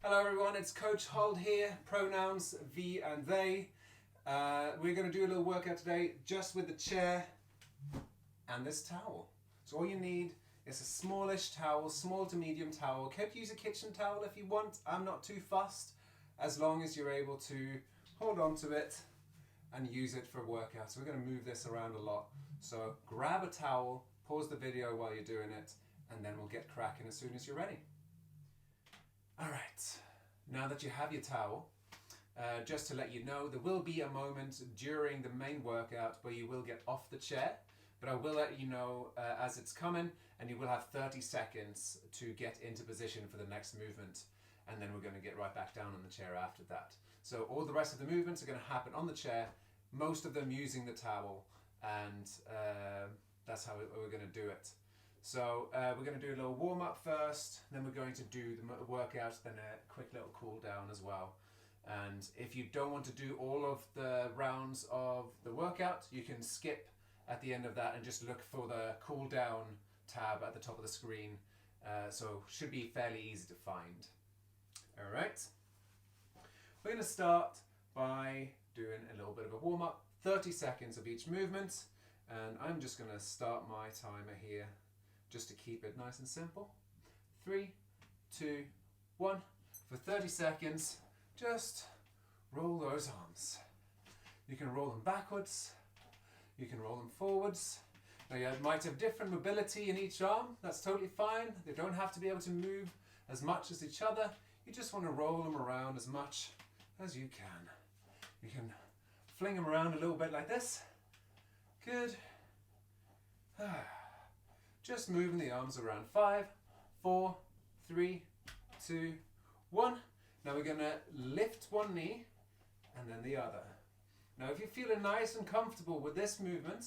Hello everyone, it's Coach Hold here, pronouns V and they. We're going to do a little workout today just with the chair and this towel. So all you need is a smallish towel, small to medium towel. Could use a kitchen towel if you want, I'm not too fussed, as long as you're able to hold on to it and use it for a workout. So we're going to move this around a lot. So grab a towel, pause the video while you're doing it, and then we'll get cracking as soon as you're ready. Alright, now that you have your towel, just to let you know, there will be a moment during the main workout where you will get off the chair, but I will let you know as it's coming, and you will have 30 seconds to get into position for the next movement, and then we're going to get right back down on the chair after that. So all the rest of the movements are going to happen on the chair, most of them using the towel, and that's how we're going to do it. So we're going to do a little warm up first, then we're going to do the workout, then a quick little cool down as well. And if you don't want to do all of the rounds of the workout, you can skip at the end of that and just look for the cool down tab at the top of the screen. So should be fairly easy to find. All right. We're going to start by doing a little bit of a warm up, 30 seconds of each movement. And I'm just going to start my timer here, just to keep it nice and simple. 3, 2, 1. For 30 seconds, just roll those arms. You can roll them backwards, you can roll them forwards. Now you might have different mobility in each arm, that's totally fine. They don't have to be able to move as much as each other. You just want to roll them around as much as you can. You can fling them around a little bit like this. Good. Just moving the arms around. 5, 4, 3, 2, 1. Now we're going to lift one knee and then the other. Now if you're feeling nice and comfortable with this movement,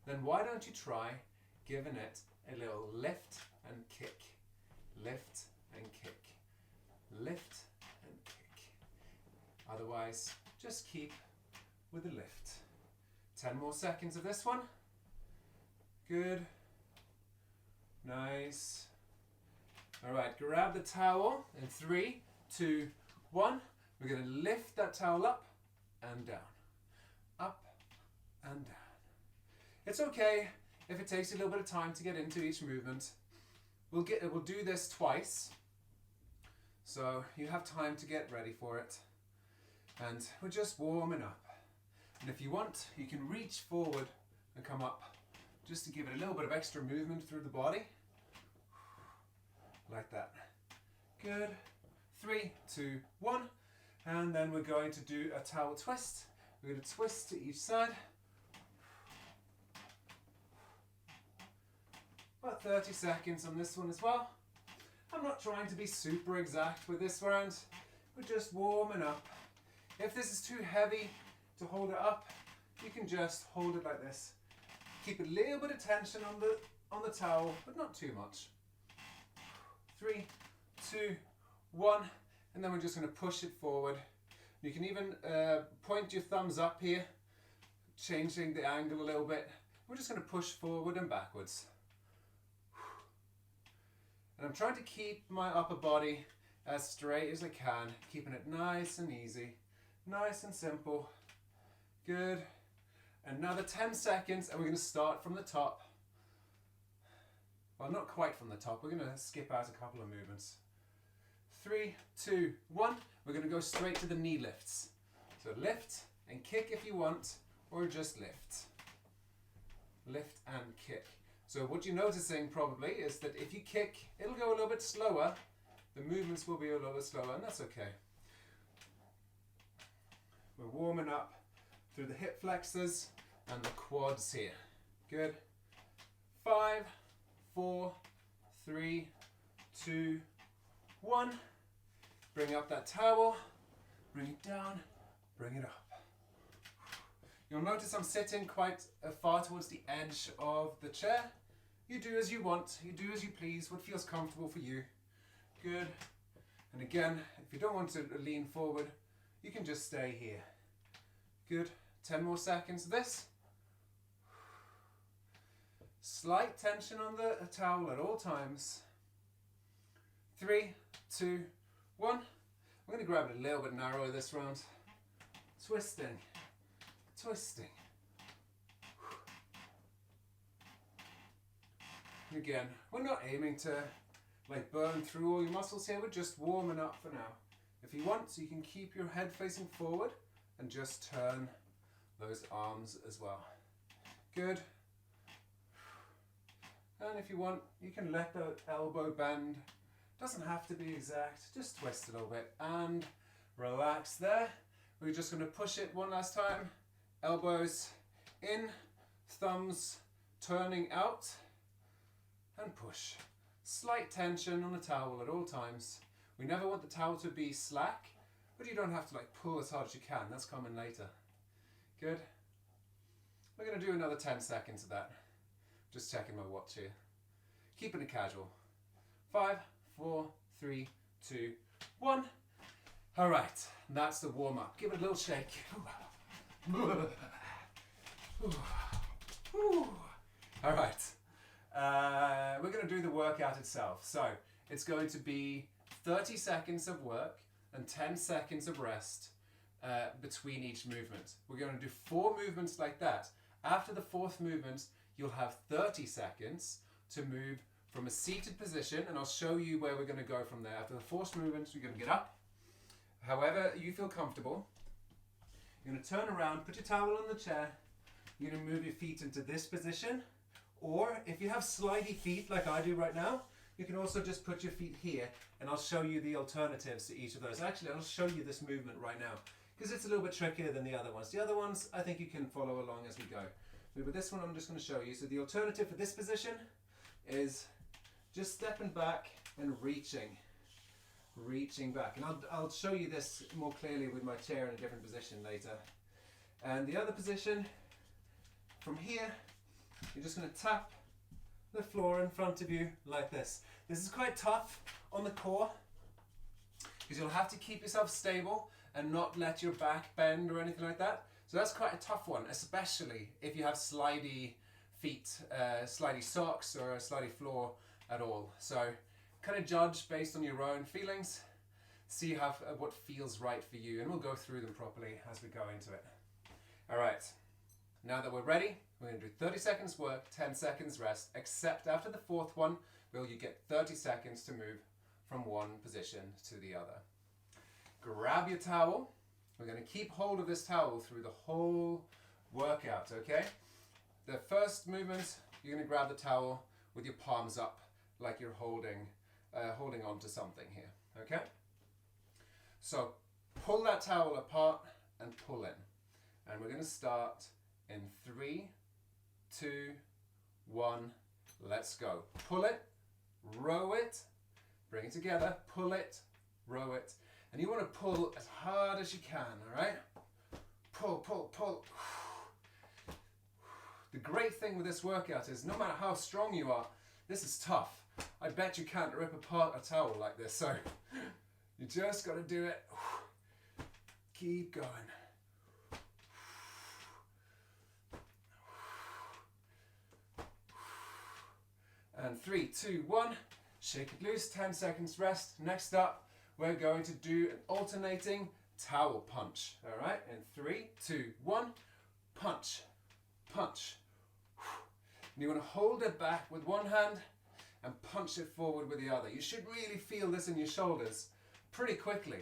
then why don't you try giving it a little lift and kick. Lift and kick. Lift and kick. Otherwise, just keep with the lift. 10 more seconds of this one. Good. Nice. All right, grab the towel in 3, 2, 1. We're going to lift that towel up and down. Up and down. It's okay if it takes a little bit of time to get into each movement. We'll do this twice, so you have time to get ready for it. And we're just warming up. And if you want, you can reach forward and come up just to give it a little bit of extra movement through the body. Like that. Good. 3, 2, 1. And then we're going to do a towel twist. We're going to twist to each side. About 30 seconds on this one as well. I'm not trying to be super exact with this round. We're just warming up. If this is too heavy to hold it up, you can just hold it like this. Keep a little bit of tension on the towel, but not too much. 3, 2, 1, and then we're just going to push it forward. You can even point your thumbs up here, changing the angle a little bit. We're just going to push forward and backwards. And I'm trying to keep my upper body as straight as I can, keeping it nice and easy, nice and simple. Good. Another 10 seconds, and we're going to start from the top. Well, not quite from the top. We're going to skip out a couple of movements. 3, 2, 1. We're going to go straight to the knee lifts. So lift and kick if you want, or just lift. Lift and kick. So what you're noticing probably is that if you kick, it'll go a little bit slower. The movements will be a little bit slower, and that's okay. We're warming up through the hip flexors and the quads here. Good. 5, 4, 3, 2, 1. Bring up that towel, bring it down, bring it up. You'll notice I'm sitting quite far towards the edge of the chair. You do as you want, you do as you please, what feels comfortable for you. Good. And again, if you don't want to lean forward, you can just stay here. Good. 10 more seconds of this. Slight tension on the towel at all times. 3, 2, 1. going to grab it a little bit narrower this round. Twisting, twisting. And again, we're not aiming to like burn through all your muscles here, we're just warming up for now. If you want, so you can keep your head facing forward and just turn those arms as well. Good. And if you want, you can let the elbow bend. Doesn't have to be exact, just twist a little bit and relax there. We're just going to push it one last time. Elbows in, thumbs turning out, and push. Slight tension on the towel at all times. We never want the towel to be slack, but you don't have to like pull as hard as you can. That's coming later. Good. We're going to do another 10 seconds of that. Just checking my watch here. Keeping it casual. 5, 4, 3, 2, 1. All right, that's the warm up. Give it a little shake. All right, we're going to do the workout itself. So it's going to be 30 seconds of work and 10 seconds of rest between each movement. We're going to do 4 movements like that. After the 4th movement, you'll have 30 seconds to move from a seated position, and I'll show you where we're going to go from there. After the 4th movement, you're going to get up. However you feel comfortable. You're going to turn around, put your towel on the chair. You're going to move your feet into this position. Or if you have slidey feet like I do right now, you can also just put your feet here, and I'll show you the alternatives to each of those. Actually, I'll show you this movement right now because it's a little bit trickier than the other ones. The other ones, I think you can follow along as we go. But with this one, I'm just going to show you. So the alternative for this position is just stepping back and reaching back. And I'll show you this more clearly with my chair in a different position later. And the other position, from here, you're just going to tap the floor in front of you like this. This is quite tough on the core because you'll have to keep yourself stable and not let your back bend or anything like that. So that's quite a tough one, especially if you have slidey feet, slidey socks or a slidey floor at all. So kind of judge based on your own feelings, see what feels right for you, and we'll go through them properly as we go into it. All right, now that we're ready, we're going to do 30 seconds work, 10 seconds rest, except after the 4th one, will you get 30 seconds to move from one position to the other. Grab your towel. We're going to keep hold of this towel through the whole workout, okay? The first movement, you're going to grab the towel with your palms up like you're holding on to something here, okay? So pull that towel apart and pull in. And we're going to start in 3, 2, 1, let's go. Pull it, row it, bring it together, pull it, row it. And you want to pull as hard as you can, all right? Pull, pull, pull. The great thing with this workout is no matter how strong you are, this is tough. I bet you can't rip apart a towel like this, so you just got to do it. Keep going. And 3, 2, 1, shake it loose, 10 seconds rest. Next up, we're going to do an alternating towel punch. All right, in 3, 2, 1, punch, punch. And you want to hold it back with one hand and punch it forward with the other. You should really feel this in your shoulders pretty quickly.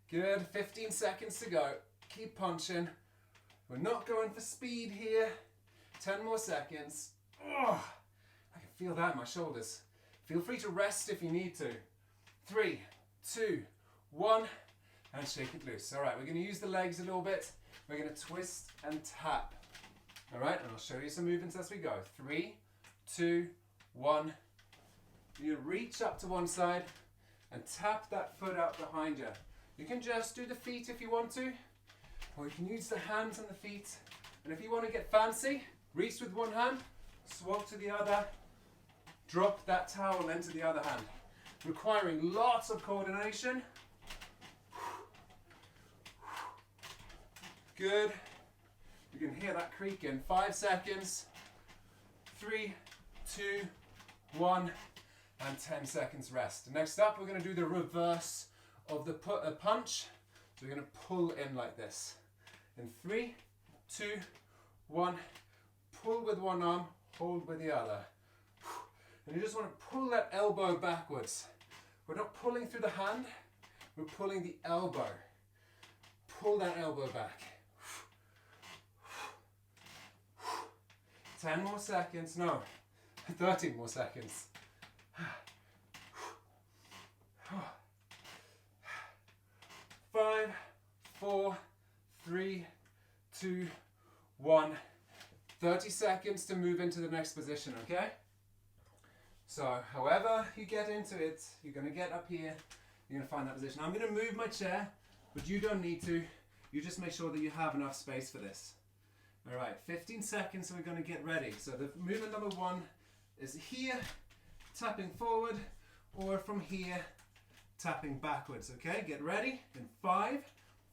Good, 15 seconds to go. Keep punching. We're not going for speed here. 10 more seconds. Oh, I can feel that in my shoulders. Feel free to rest if you need to. 3, 2, 1, and shake it loose. All right, we're going to use the legs a little bit. We're going to twist and tap. All right, and I'll show you some movements as we go. 3, 2, 1. You reach up to one side and tap that foot out behind you. You can just do the feet if you want to, or you can use the hands and the feet. And if you want to get fancy, reach with one hand, swap to the other, drop that towel into the other hand, requiring lots of coordination. Good. You can hear that creak in 5 seconds. 3, 2, 1, and 10 seconds rest. Next up, we're going to do the reverse of the punch. So we're going to pull in like this. In 3, 2, 1, pull with one arm, hold with the other. And you just want to pull that elbow backwards. We're not pulling through the hand, we're pulling the elbow. Pull that elbow back. 10 more seconds, no, 13 more seconds. 5, 4, 3, 2, 1. 30 seconds to move into the next position, okay? So, however you get into it, you're going to get up here, you're going to find that position. I'm going to move my chair, but you don't need to. You just make sure that you have enough space for this. All right, 15 seconds and we're going to get ready. So the movement number 1 is here, tapping forward, or from here, tapping backwards, okay? Get ready in 5,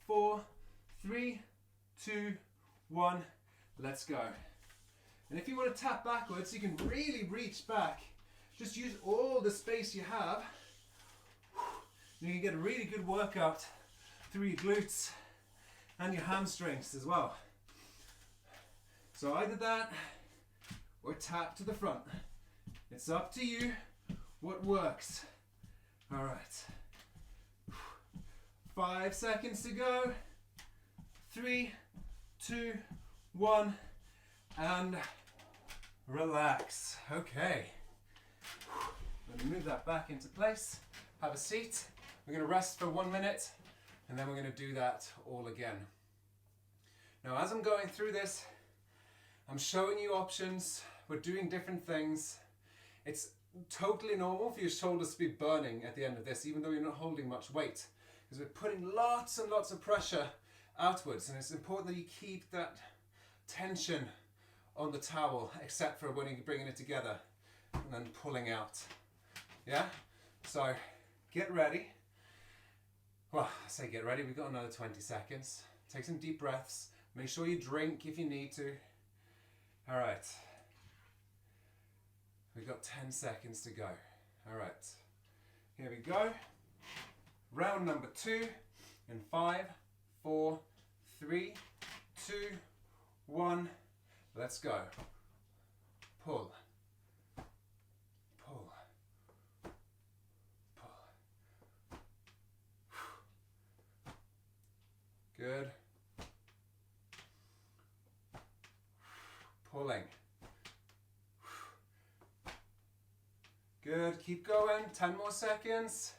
4, 3, 2, 1, let's go. And if you want to tap backwards, you can really reach back. Just use all the space you have. You can get a really good workout through your glutes and your hamstrings as well. So either that or tap to the front. It's up to you what works. All right. 5 seconds to go. 3, 2, 1, and relax. Okay. I'm going to move that back into place. Have a seat. We're going to rest for 1 minute, and then we're going to do that all again. Now, as I'm going through this, I'm showing you options. We're doing different things. It's totally normal for your shoulders to be burning at the end of this, even though you're not holding much weight, because we're putting lots and lots of pressure outwards, and it's important that you keep that tension on the towel, except for when you're bringing it together and then pulling out. Yeah? So get ready. Well, I say get ready, we've got another 20 seconds. Take some deep breaths. Make sure you drink if you need to. All right. We've got 10 seconds to go. All right. Here we go. Round number 2 in 5, 4, 3, 2, 1. Let's go. Pull. Pull. Pull. Good. Pulling. Good. Keep going. 10 more seconds.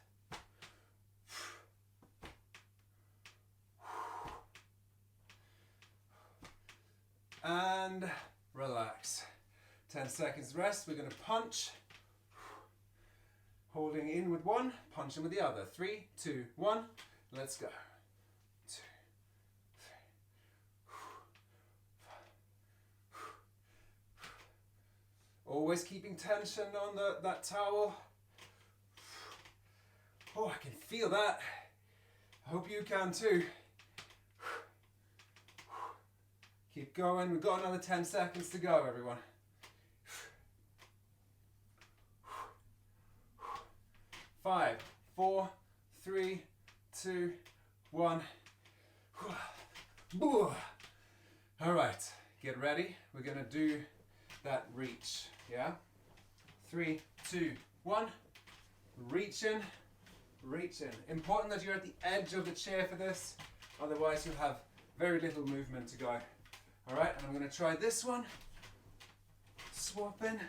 And relax. 10 seconds rest. We're going to punch. Holding in with one, punching with the other. 3, 2, 1. Let's go. 2, 3. Always keeping tension on that towel. Oh, I can feel that. I hope you can too. Keep going. We've got another 10 seconds to go, everyone. 5, 4, 3, 2, 1. All right, get ready. We're going to do that reach. Yeah? 3, 2, 1. Reach in. Reach in. Important that you're at the edge of the chair for this. Otherwise, you'll have very little movement to go. All right, and I'm going to try this one. Swap in.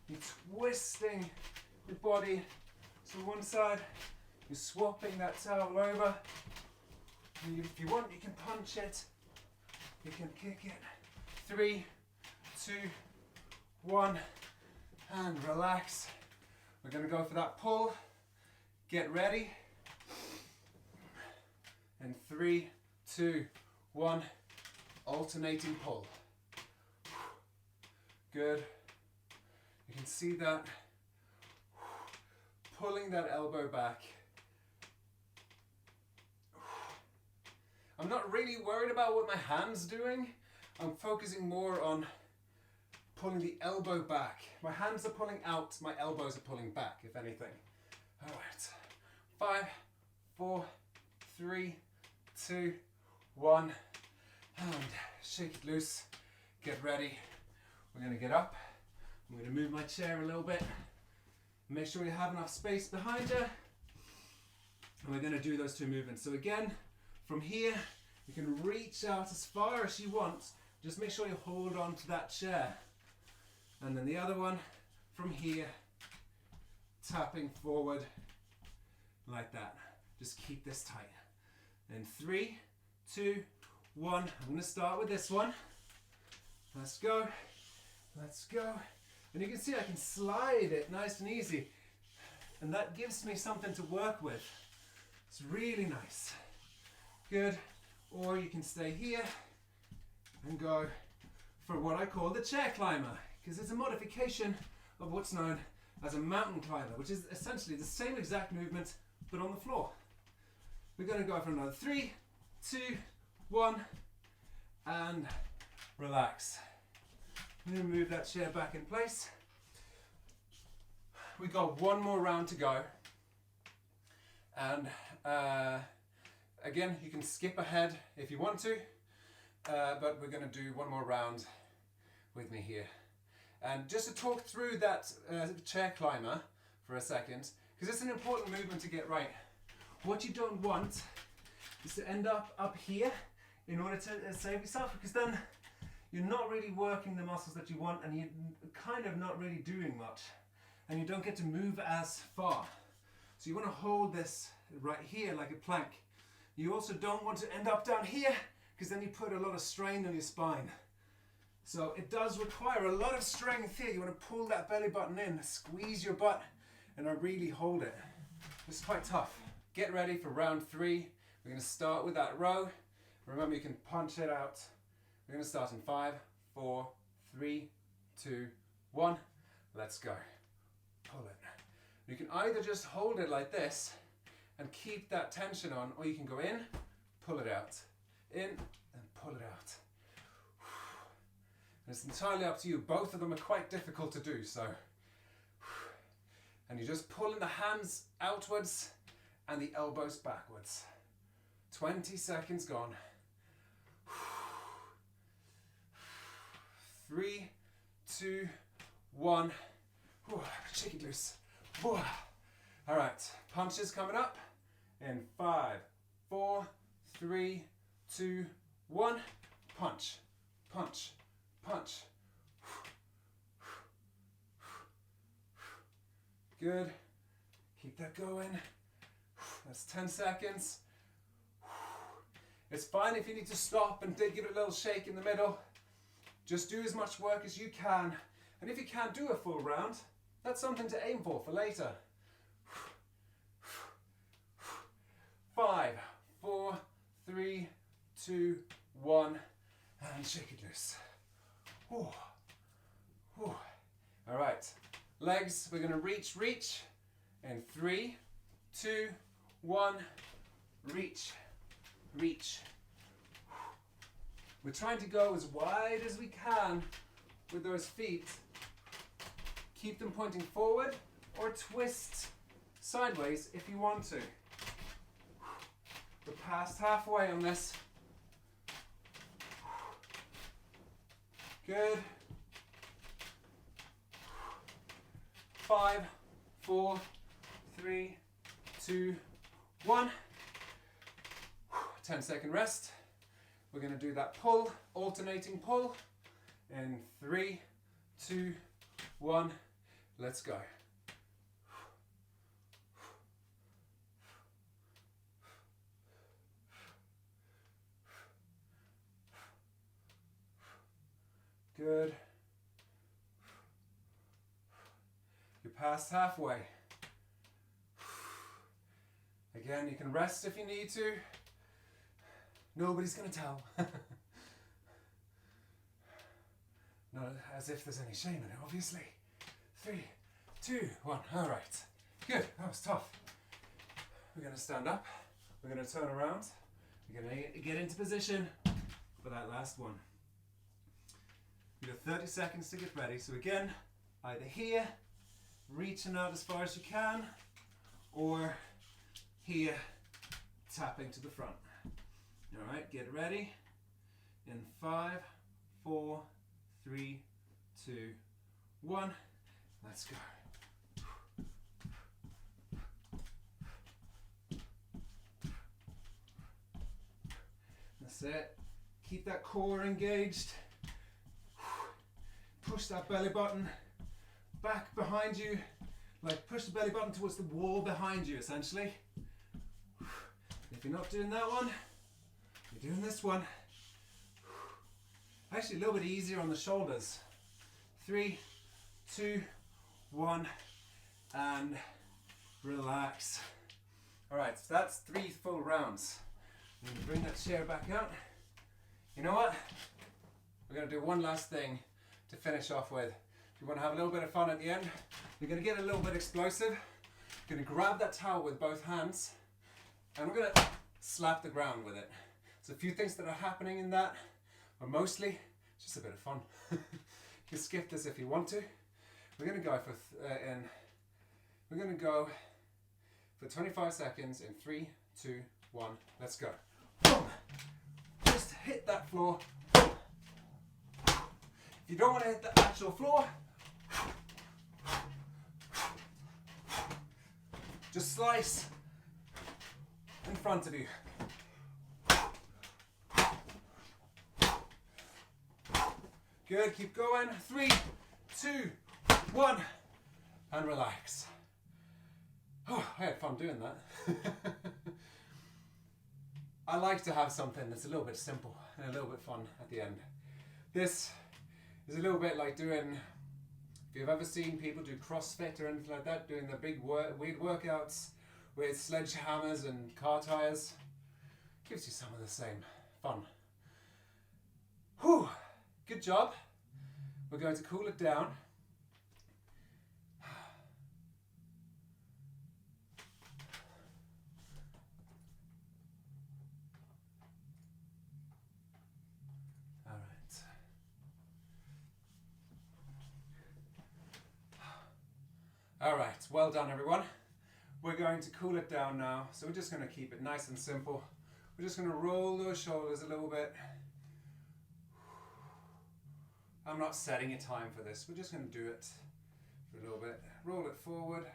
You're twisting your body to one side. You're swapping that towel over. And if you want, you can punch it. You can kick it. 3, 2, 1, and relax. We're going to go for that pull. Get ready. And 3, 2, 1, alternating pull. Good. You can see that. Pulling that elbow back. I'm not really worried about what my hand's doing. I'm focusing more on pulling the elbow back. My hands are pulling out, my elbows are pulling back, if anything. All right. 5, 4, 3, 2, 1. And shake it loose. Get ready. We're going to get up. I'm going to move my chair a little bit. Make sure you have enough space behind you. And we're going to do those two movements. So again, from here, you can reach out as far as you want. Just make sure you hold on to that chair. And then the other one, from here, tapping forward like that. Just keep this tight. And 3, 2, 1. I'm going to start with this one. Let's go. Let's go. And you can see I can slide it nice and easy. And that gives me something to work with. It's really nice. Good. Or you can stay here and go for what I call the chair climber, because it's a modification of what's known as a mountain climber, which is essentially the same exact movement but on the floor. We're going to go for another 3, 2, 1, and relax. I'm going to move that chair back in place. We got one more round to go, and again, you can skip ahead if you want to, but we're going to do one more round with me here. And just to talk through that chair climber for a second, because it's an important movement to get right. What you don't want is to end up here in order to save yourself, because then you're not really working the muscles that you want, and you're kind of not really doing much, and you don't get to move as far. So you want to hold this right here like a plank. You also don't want to end up down here, because then you put a lot of strain on your spine. So it does require a lot of strength here. You want to pull that belly button in, squeeze your butt, and really hold it. This is quite tough. Get ready for round 3. We're going to start with that row. Remember, you can punch it out. We're going to start in 5, 4, 3, 2, 1. Let's go. Pull it. You can either just hold it like this and keep that tension on, or you can go in, pull it out, in, and pull it out. And it's entirely up to you. Both of them are quite difficult to do, so. And you're just pulling the hands outwards and the elbows backwards. 20 seconds gone. 3, 2, 1. Shake it loose. All right, punches coming up in 5, 4, 3, 2, 1. Punch, punch, punch. Good. Keep that going. That's 10 seconds. It's fine if you need to stop and give it a little shake in the middle. Just do as much work as you can. And if you can't do a full round, that's something to aim for later. 5, 4, 3, 2, 1, and shake it loose. All right, legs, we're going to reach, and 3, 2, 1, reach. We're trying to go as wide as we can with those feet. Keep them pointing forward or twist sideways if you want to. We're past halfway on this. Good. 5, 4, 3, 2, 1. 10-second rest. We're going to do that pull, alternating pull. In 3, 2, 1. Let's go. Good. You're past halfway. Again, you can rest if you need to. Nobody's going to tell. Not as if there's any shame in it, obviously. 3, 2, 1. All right. Good. That was tough. We're going to stand up. We're going to turn around. We're going to get into position for that last one. You got 30 seconds to get ready. So again, either here, reaching out as far as you can, or here, tapping to the front. All right, get ready. In 5, 4, 3, 2, 1. Let's go. That's it. Keep that core engaged. Push that belly button back behind you. Like push the belly button towards the wall behind you, essentially. If you're not doing that one, you're doing this one. Actually, a little bit easier on the shoulders. 3, 2, 1, and relax. All right, so that's 3 full rounds. I'm going to bring that chair back out. You know what? We're going to do one last thing to finish off with. If you want to have a little bit of fun at the end, you're going to get a little bit explosive. You're going to grab that towel with both hands, and we're going to slap the ground with it. So a few things that are happening in that, but mostly just a bit of fun. You can skip this if you want to. We're going to go for 25 seconds in 3, 2, 1. Let's go. Boom. Just hit that floor. Boom. If you don't want to hit the actual floor, just slice in front of you. Good, keep going. 3, 2, 1, and relax. Oh, I had fun doing that. I like to have something that's a little bit simple and a little bit fun at the end. This is a little bit like doing, if you've ever seen people do CrossFit or anything like that, doing the big weird workouts with sledgehammers and car tires, gives you some of the same fun. Whew, good job. We're going to cool it down. All right, well done everyone. We're going to cool it down now. So we're just going to keep it nice and simple. We're just going to roll those shoulders a little bit. I'm not setting a time for this. We're just going to do it for a little bit. Roll it forward.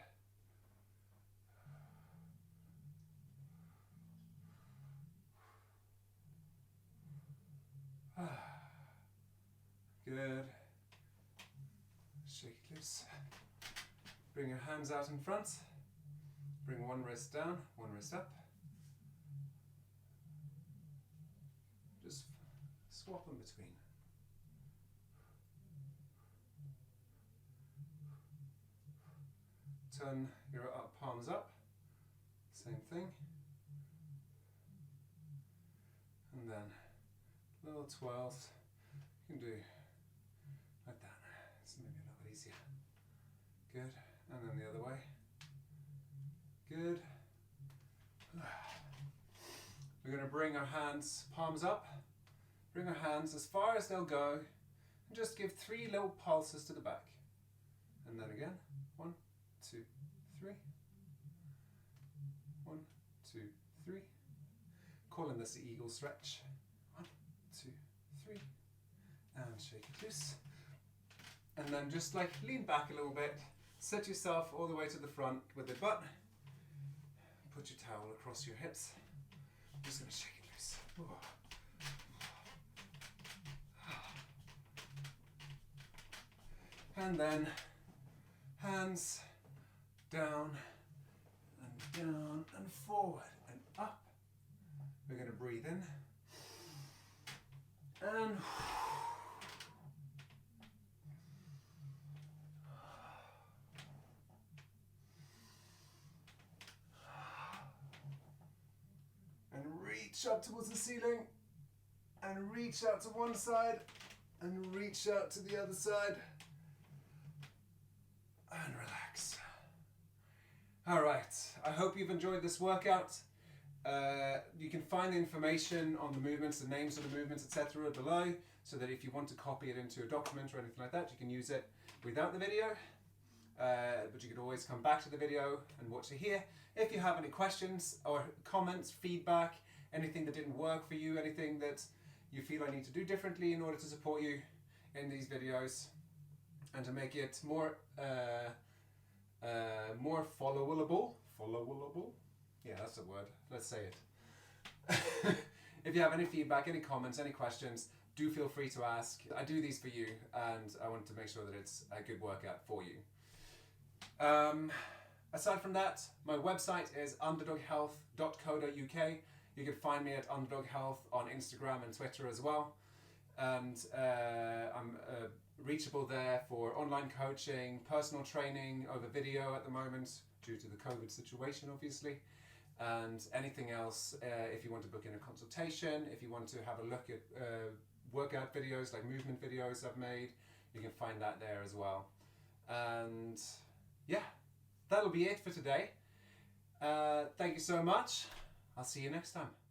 Good. Shake it loose. Bring your hands out in front. Bring one wrist down, one wrist up. Just swap them between. Turn your palms up. Same thing. And then little twirls. You can do like that. It's maybe a little bit easier. Good. And then the other way. Good. We're going to bring our hands, palms up. Bring our hands as far as they'll go. And just give 3 little pulses to the back. And then again. 1, 2, 3. 1, 2, 3. Calling this the eagle stretch. 1, 2, 3. And shake it loose. And then just like lean back a little bit. Set yourself all the way to the front with the butt. Put your towel across your hips. I'm just going to shake it loose. And then hands down and forward and up. We're going to breathe in and reach up towards the ceiling and reach out to one side and reach out to the other side and relax. All right, I hope you've enjoyed this workout. You can find the information on the movements, the names of the movements, etc. below, so that if you want to copy it into a document or anything like that, you can use it without the video. But you could always come back to the video and watch it here. If you have any questions or comments, feedback, anything that didn't work for you, anything that you feel I need to do differently in order to support you in these videos and to make it more followable. Yeah, that's the word. Let's say it. If you have any feedback, any comments, any questions, do feel free to ask. I do these for you, and I want to make sure that it's a good workout for you. Aside from that, my website is underdoghealth.co.uk. You can find me at Underdog Health on Instagram and Twitter as well. And I'm reachable there for online coaching, personal training over video at the moment, due to the COVID situation, obviously. And anything else, if you want to book in a consultation, if you want to have a look at workout videos, like movement videos I've made, you can find that there as well. And yeah, that'll be it for today. Thank you so much. I'll see you next time.